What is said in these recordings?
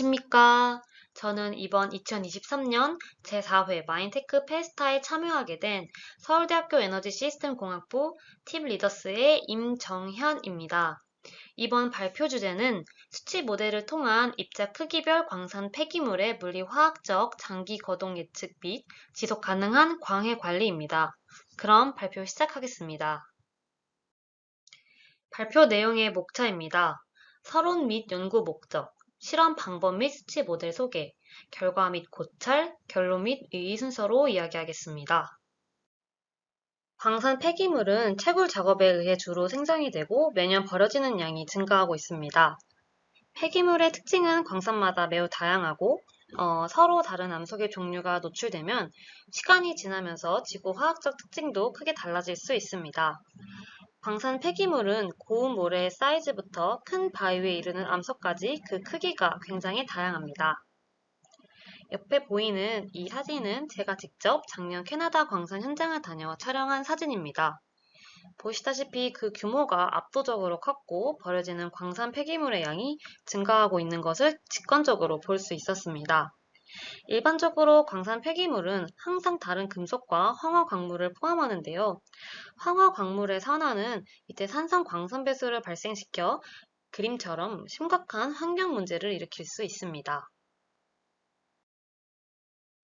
안녕하십니까. 저는 이번 2023년 제4회 마인테크 페스타에 참여하게 된 서울대학교 에너지 시스템 공학부 팀 리더스의 임정현입니다. 이번 발표 주제는 수치 모델을 통한 입자 크기별 광산 폐기물의 물리화학적 장기 거동 예측 및 지속 가능한 광해 관리입니다. 그럼 발표 시작하겠습니다. 발표 내용의 목차입니다. 서론 및 연구 목적, 실험 방법 및 수치 모델 소개, 결과 및 고찰, 결론 및 의의 순서로 이야기하겠습니다. 광산 폐기물은 채굴 작업에 의해 주로 생성이 되고 매년 버려지는 양이 증가하고 있습니다. 폐기물의 특징은 광산마다 매우 다양하고 서로 다른 암석의 종류가 노출되면 시간이 지나면서 지구 화학적 특징도 크게 달라질 수 있습니다. 광산 폐기물은 고운 모래의 사이즈부터 큰 바위에 이르는 암석까지 그 크기가 굉장히 다양합니다. 옆에 보이는 이 사진은 제가 직접 작년 캐나다 광산 현장을 다녀 촬영한 사진입니다. 보시다시피 그 규모가 압도적으로 컸고 버려지는 광산 폐기물의 양이 증가하고 있는 것을 직관적으로 볼 수 있었습니다. 일반적으로 광산 폐기물은 항상 다른 금속과 황화 광물을 포함하는데요. 황화 광물의 산화는 이때 산성 광산 배수를 발생시켜 그림처럼 심각한 환경 문제를 일으킬 수 있습니다.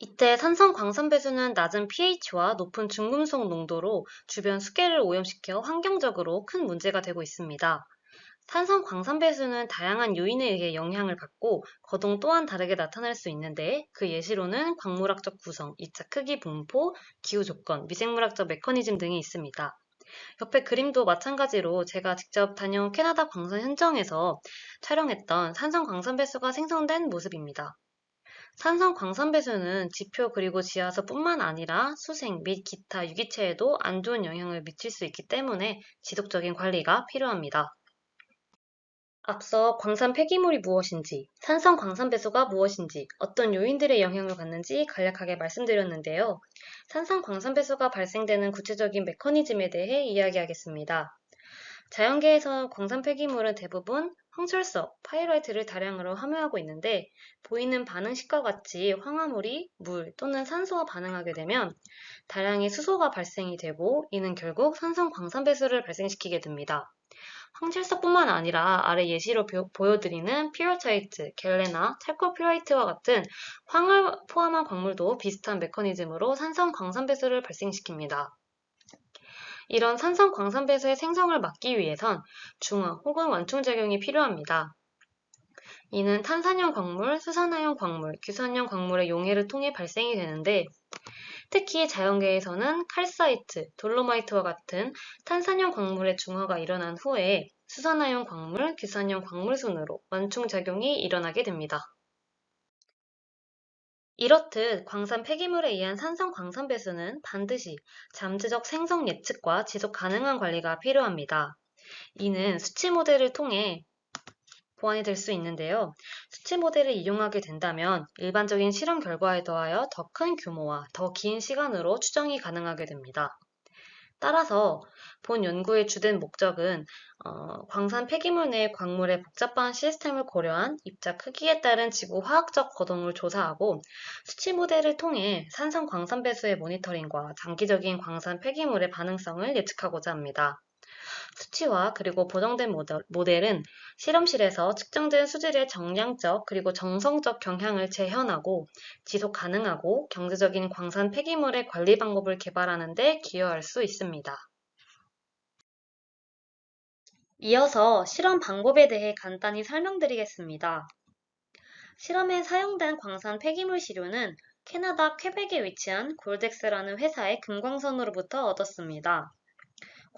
이때 산성 광산 배수는 낮은 pH와 높은 중금속 농도로 주변 수계를 오염시켜 환경적으로 큰 문제가 되고 있습니다. 산성 광산 배수는 다양한 요인에 의해 영향을 받고 거동 또한 다르게 나타날 수 있는데 그 예시로는 광물학적 구성, 입자 크기 분포, 기후 조건, 미생물학적 메커니즘 등이 있습니다. 옆에 그림도 마찬가지로 제가 직접 다녀온 캐나다 광산 현장에서 촬영했던 산성 광산 배수가 생성된 모습입니다. 산성 광산 배수는 지표 그리고 지하수뿐만 아니라 수생 및 기타 유기체에도 안 좋은 영향을 미칠 수 있기 때문에 지속적인 관리가 필요합니다. 앞서 광산 폐기물이 무엇인지, 산성 광산 배수가 무엇인지, 어떤 요인들의 영향을 받는지 간략하게 말씀드렸는데요. 산성 광산 배수가 발생되는 구체적인 메커니즘에 대해 이야기하겠습니다. 자연계에서 광산 폐기물은 대부분 황철석, 파이라이트를 다량으로 함유하고 있는데 보이는 반응식과 같이 황화물이 물 또는 산소와 반응하게 되면 다량의 수소가 발생이 되고 이는 결국 산성 광산 배수를 발생시키게 됩니다. 황질석뿐만 아니라 아래 예시로 보여드리는 피어차이트, 갤레나 찰코피라이트와 같은 황을 포함한 광물도 비슷한 메커니즘으로 산성 광산 배수를 발생시킵니다. 이런 산성 광산 배수의 생성을 막기 위해선 중화 혹은 완충작용이 필요합니다. 이는 탄산형 광물, 수산화형 광물, 규산형 광물의 용해를 통해 발생이 되는데 특히 자연계에서는 칼사이트, 돌로마이트와 같은 탄산형 광물의 중화가 일어난 후에 수산화형 광물, 규산형 광물 순으로 완충작용이 일어나게 됩니다. 이렇듯 광산 폐기물에 의한 산성 광산 배수는 반드시 잠재적 생성 예측과 지속 가능한 관리가 필요합니다. 이는 수치 모델을 통해 보완이 될 수 있는데요. 수치 모델을 이용하게 된다면 일반적인 실험 결과에 더하여 더 큰 규모와 더 긴 시간으로 추정이 가능하게 됩니다. 따라서 본 연구의 주된 목적은 광산 폐기물 내 광물의 복잡한 시스템을 고려한 입자 크기에 따른 지구 화학적 거동을 조사하고 수치 모델을 통해 산성 광산 배수의 모니터링과 장기적인 광산 폐기물의 반응성을 예측하고자 합니다. 수치화 그리고 보정된 모델은 실험실에서 측정된 수질의 정량적 그리고 정성적 경향을 재현하고 지속 가능하고 경제적인 광산 폐기물의 관리 방법을 개발하는 데 기여할 수 있습니다. 이어서 실험 방법에 대해 간단히 설명드리겠습니다. 실험에 사용된 광산 폐기물 시료는 캐나다 퀘벡에 위치한 골덱스라는 회사의 금광선으로부터 얻었습니다.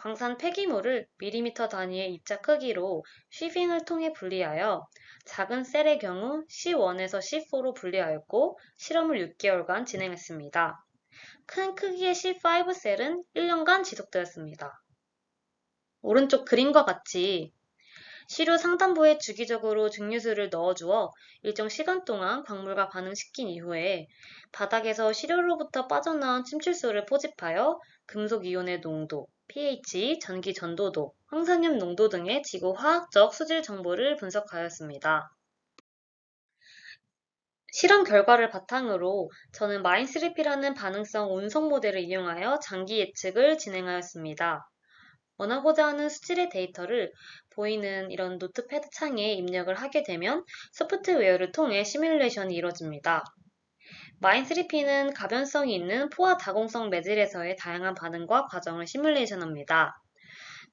광산 폐기물을 밀리미터 단위의 입자 크기로 쉬빙을 통해 분리하여 작은 셀의 경우 C1에서 C4로 분리하였고 실험을 6개월간 진행했습니다. 큰 크기의 C5 셀은 1년간 지속되었습니다. 오른쪽 그림과 같이 시료 상단부에 주기적으로 증류수를 넣어주어 일정 시간 동안 광물과 반응시킨 이후에 바닥에서 시료로부터 빠져나온 침출수를 포집하여 금속 이온의 농도, pH, 전기 전도도, 황산염 농도 등의 지구 화학적 수질 정보를 분석하였습니다. 실험 결과를 바탕으로 저는 마인3P라는 반응성 운송 모델을 이용하여 장기 예측을 진행하였습니다. 원하고자 하는 수질의 데이터를 보이는 이런 노트패드 창에 입력을 하게 되면 소프트웨어를 통해 시뮬레이션이 이루어집니다. 마인3P는 가변성이 있는 포화 다공성 매질에서의 다양한 반응과 과정을 시뮬레이션합니다.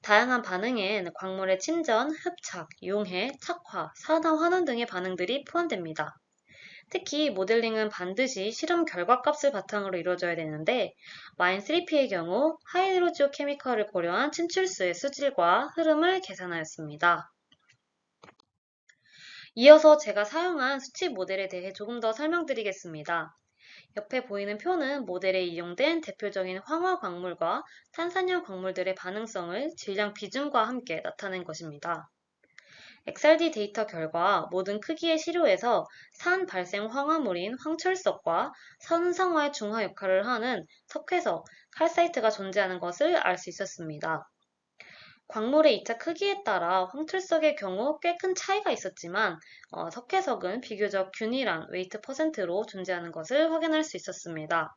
다양한 반응엔 광물의 침전, 흡착, 용해, 착화, 산화, 환원 등의 반응들이 포함됩니다. 특히 모델링은 반드시 실험 결과값을 바탕으로 이루어져야 되는데 마인3P의 경우 하이드로지오 케미컬을 고려한 침출수의 수질과 흐름을 계산하였습니다. 이어서 제가 사용한 수치 모델에 대해 조금 더 설명드리겠습니다. 옆에 보이는 표는 모델에 이용된 대표적인 황화 광물과 탄산염 광물들의 반응성을 질량 비중과 함께 나타낸 것입니다. XRD 데이터 결과 모든 크기의 시료에서 산 발생 황화물인 황철석과 산성화의 중화 역할을 하는 석회석, 칼사이트가 존재하는 것을 알 수 있었습니다. 광물의 2차 크기에 따라 황철석의 경우 꽤 큰 차이가 있었지만 석회석은 비교적 균일한 웨이트 퍼센트로 존재하는 것을 확인할 수 있었습니다.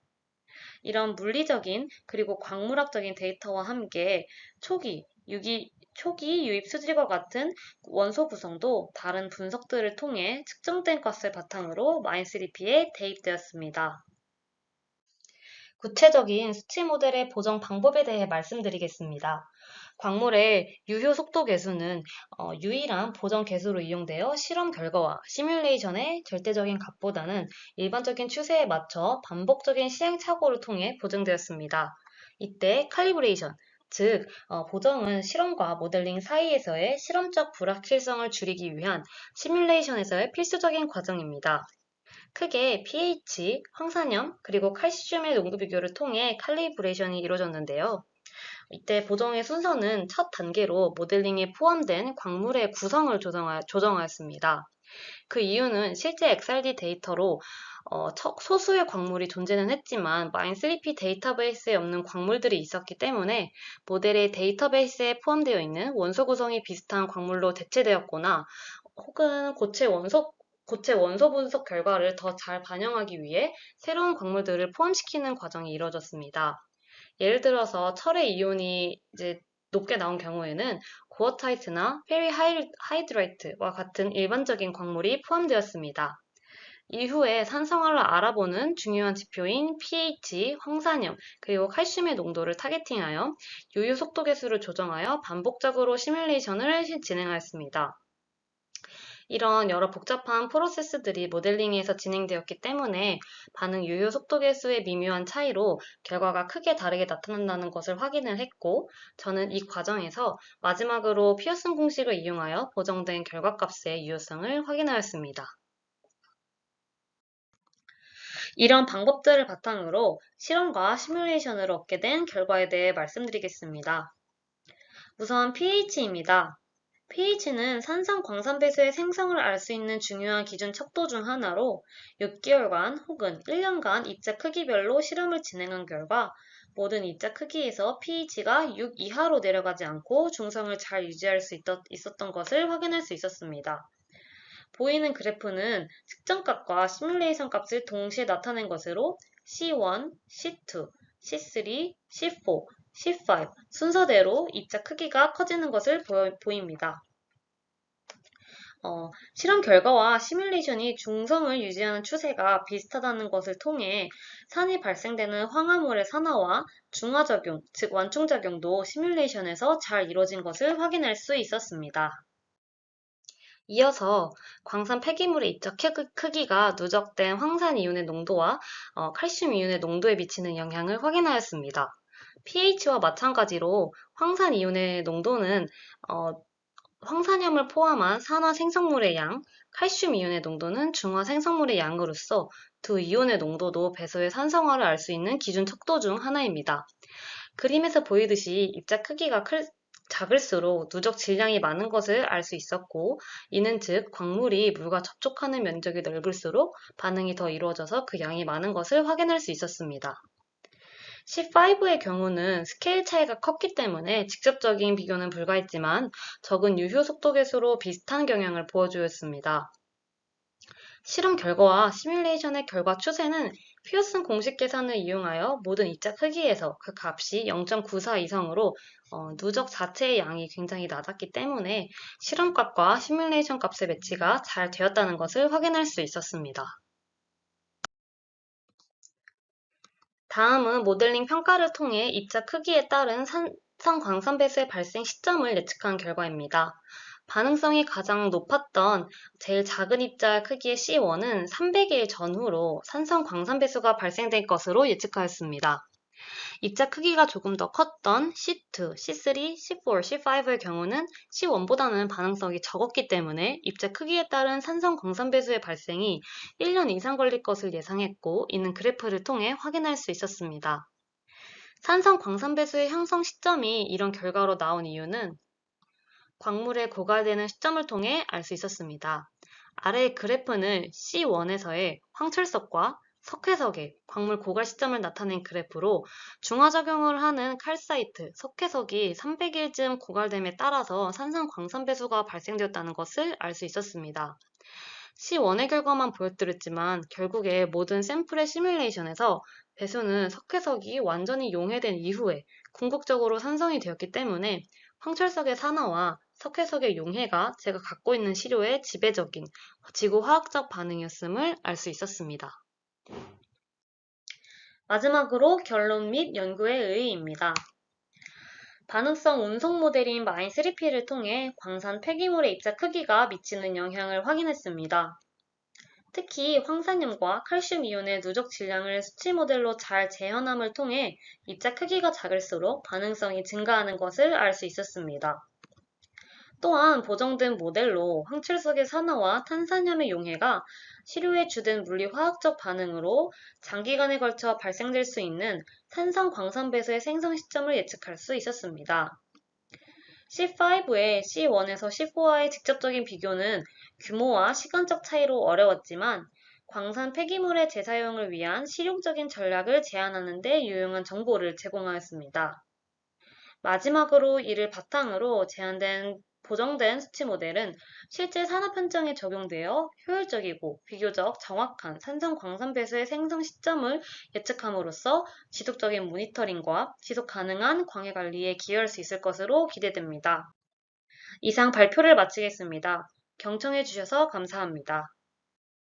이런 물리적인 그리고 광물학적인 데이터와 함께 초기 유입 수질과 같은 원소 구성도 다른 분석들을 통해 측정된 것을 바탕으로 마인3P에 대입되었습니다. 구체적인 수치 모델의 보정 방법에 대해 말씀드리겠습니다. 광물의 유효 속도 계수는 유일한 보정 계수로 이용되어 실험 결과와 시뮬레이션의 절대적인 값보다는 일반적인 추세에 맞춰 반복적인 시행착오를 통해 보정되었습니다. 이때 칼리브레이션, 즉 보정은 실험과 모델링 사이에서의 실험적 불확실성을 줄이기 위한 시뮬레이션에서의 필수적인 과정입니다. 크게 pH, 황산염, 그리고 칼슘의 농도 비교를 통해 칼리브레이션이 이루어졌는데요. 이때 보정의 순서는 첫 단계로 모델링에 포함된 광물의 구성을 조정하였습니다. 그 이유는 실제 XRD 데이터로 소수의 광물이 존재는 했지만 마인3P 데이터베이스에 없는 광물들이 있었기 때문에 모델의 데이터베이스에 포함되어 있는 원소 구성이 비슷한 광물로 대체되었거나 혹은 고체 원소 분석 결과를 더 잘 반영하기 위해 새로운 광물들을 포함시키는 과정이 이루어졌습니다. 예를 들어서 철의 이온이 이제 높게 나온 경우에는 고어타이트나 페리하이드라이트와 같은 일반적인 광물이 포함되었습니다. 이후에 산성화를 알아보는 중요한 지표인 pH, 황산염, 그리고 칼슘의 농도를 타겟팅하여 유효 속도 계수를 조정하여 반복적으로 시뮬레이션을 진행하였습니다. 이런 여러 복잡한 프로세스들이 모델링에서 진행되었기 때문에 반응 유효 속도 계수의 미묘한 차이로 결과가 크게 다르게 나타난다는 것을 확인을 했고, 저는 이 과정에서 마지막으로 피어슨 공식을 이용하여 보정된 결과값의 유효성을 확인하였습니다. 이런 방법들을 바탕으로 실험과 시뮬레이션으로 얻게 된 결과에 대해 말씀드리겠습니다. 우선 pH입니다. pH는 산성 광산배수의 생성을 알 수 있는 중요한 기준 척도 중 하나로 6개월간 혹은 1년간 입자 크기별로 실험을 진행한 결과 모든 입자 크기에서 pH가 6 이하로 내려가지 않고 중성을 잘 유지할 수 있었던 것을 확인할 수 있었습니다. 보이는 그래프는 측정값과 시뮬레이션 값을 동시에 나타낸 것으로 C1, C2, C3, C4, C5 순서대로 입자 크기가 커지는 것을 보입니다. 실험 결과와 시뮬레이션이 중성을 유지하는 추세가 비슷하다는 것을 통해 산이 발생되는 황화물의 산화와 중화작용, 즉 완충작용도 시뮬레이션에서 잘 이루어진 것을 확인할 수 있었습니다. 이어서 광산 폐기물의 입자 크기가 누적된 황산 이온의 농도와 칼슘 이온의 농도에 미치는 영향을 확인하였습니다. pH와 마찬가지로 황산 이온의 농도는 황산염을 포함한 산화 생성물의 양, 칼슘 이온의 농도는 중화 생성물의 양으로서 두 이온의 농도도 배수의 산성화를 알 수 있는 기준 척도 중 하나입니다. 그림에서 보이듯이 입자 크기가 작을수록 누적 질량이 많은 것을 알 수 있었고, 이는 즉 광물이 물과 접촉하는 면적이 넓을수록 반응이 더 이루어져서 그 양이 많은 것을 확인할 수 있었습니다. C5의 경우는 스케일 차이가 컸기 때문에 직접적인 비교는 불가했지만 적은 유효 속도 계수로 비슷한 경향을 보여주었습니다. 실험 결과와 시뮬레이션의 결과 추세는 피어슨 공식 계산을 이용하여 모든 입자 크기에서 그 값이 0.94 이상으로 누적 자체의 양이 굉장히 낮았기 때문에 실험값과 시뮬레이션 값의 매치가 잘 되었다는 것을 확인할 수 있었습니다. 다음은 모델링 평가를 통해 입자 크기에 따른 산성 광선배수의 발생 시점을 예측한 결과입니다. 반응성이 가장 높았던 제일 작은 입자 크기의 C1은 300일 전후로 산성 광선배수가 발생된 것으로 예측하였습니다. 입자 크기가 조금 더 컸던 C2, C3, C4, C5의 경우는 C1보다는 반응성이 적었기 때문에 입자 크기에 따른 산성 광선배수의 발생이 1년 이상 걸릴 것을 예상했고, 이는 그래프를 통해 확인할 수 있었습니다. 산성 광선배수의 형성 시점이 이런 결과로 나온 이유는 광물에 고갈되는 시점을 통해 알 수 있었습니다. 아래의 그래프는 C1에서의 황철석과 석회석의 광물 고갈 시점을 나타낸 그래프로 중화작용을 하는 칼사이트, 석회석이 300일쯤 고갈됨에 따라서 산성 광선 배수가 발생되었다는 것을 알 수 있었습니다. C1의 결과만 보여드렸지만 결국에 모든 샘플의 시뮬레이션에서 배수는 석회석이 완전히 용해된 이후에 궁극적으로 산성이 되었기 때문에 황철석의 산화와 석회석의 용해가 제가 갖고 있는 시료의 지배적인 지구화학적 반응이었음을 알 수 있었습니다. 마지막으로 결론 및 연구의 의의입니다. 반응성 운송 모델인 마인3P를 통해 광산 폐기물의 입자 크기가 미치는 영향을 확인했습니다. 특히 황산염과 칼슘 이온의 누적 질량을 수치 모델로 잘 재현함을 통해 입자 크기가 작을수록 반응성이 증가하는 것을 알 수 있었습니다. 또한 보정된 모델로 황철석의 산화와 탄산염의 용해가 시료에 주된 물리화학적 반응으로 장기간에 걸쳐 발생될 수 있는 산성 광선 배수의 생성 시점을 예측할 수 있었습니다. C5의 C1에서 C4와의 직접적인 비교는 규모와 시간적 차이로 어려웠지만 광산 폐기물의 재사용을 위한 실용적인 전략을 제안하는 데 유용한 정보를 제공하였습니다. 마지막으로 이를 바탕으로 보정된 수치 모델은 실제 산업 현장에 적용되어 효율적이고 비교적 정확한 산성 광선 배수의 생성 시점을 예측함으로써 지속적인 모니터링과 지속 가능한 광해 관리에 기여할 수 있을 것으로 기대됩니다. 이상 발표를 마치겠습니다. 경청해 주셔서 감사합니다.